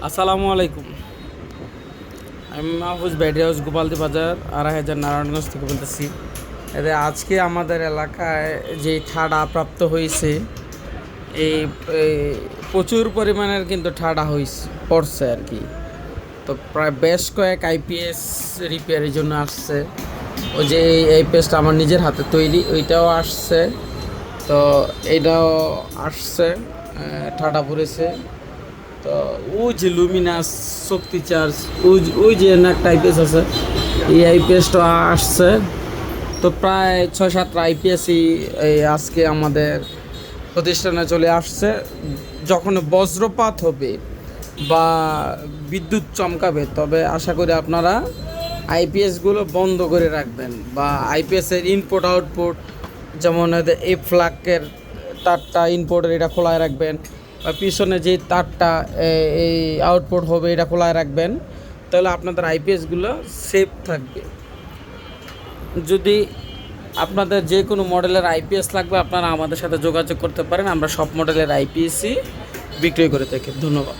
আসসালামু আলাইকুম। আমি মাহফুজ ব্যাটারি হাউস গোপালদি বাজার ২,৫০০ নারায়ণগঞ্জ থেকে বলতেছি। এতে আজকে আমাদের এলাকায় যে ঠাডা প্রাপ্ত হয়েছে, এই এই প্রচুর পরিমাণের কিন্তু ঠাডা পড়ছে আর কি। তো প্রায় বেশ কয়েক আইপিএস রিপেয়ারের জন্য আসছে। ওই যে এই পেস্টটা আমার নিজের হাতে তৈরি, ওইটাও আসছে। তো এইটাও আসছে, ঠাডা পড়েছে। তো ওই যে লুমিনাস শক্তি চার্জ, ওই যে একটা আইপিএস আছে, এই আইপিএসটা আসছে। তো প্রায় ৬-৭টা আইপিএসই এই আজকে আমাদের প্রতিষ্ঠানে চলে আসছে। যখন বজ্রপাত হবে বা বিদ্যুৎ চমকাবে, তবে আশা করি আপনারা আইপিএসগুলো বন্ধ করে রাখবেন, বা আইপিএসের ইনপুট আউটপুট, যেমন এই ফ্ল্যাগের তারটা ইনপুটের এটা খোলায় রাখবেন, বা পিছনে যে তারটা এই আউটপুট হবে এটা খোলায় রাখবেন। তাহলে আপনাদের আইপিএসগুলো সেফ থাকবে। যদি আপনাদের যে কোনো মডেলের আইপিএস লাগবে, আপনারা আমাদের সাথে যোগাযোগ করতে পারেন। আমরা সব মডেলের আইপিএসই বিক্রয় করে থাকি। ধন্যবাদ।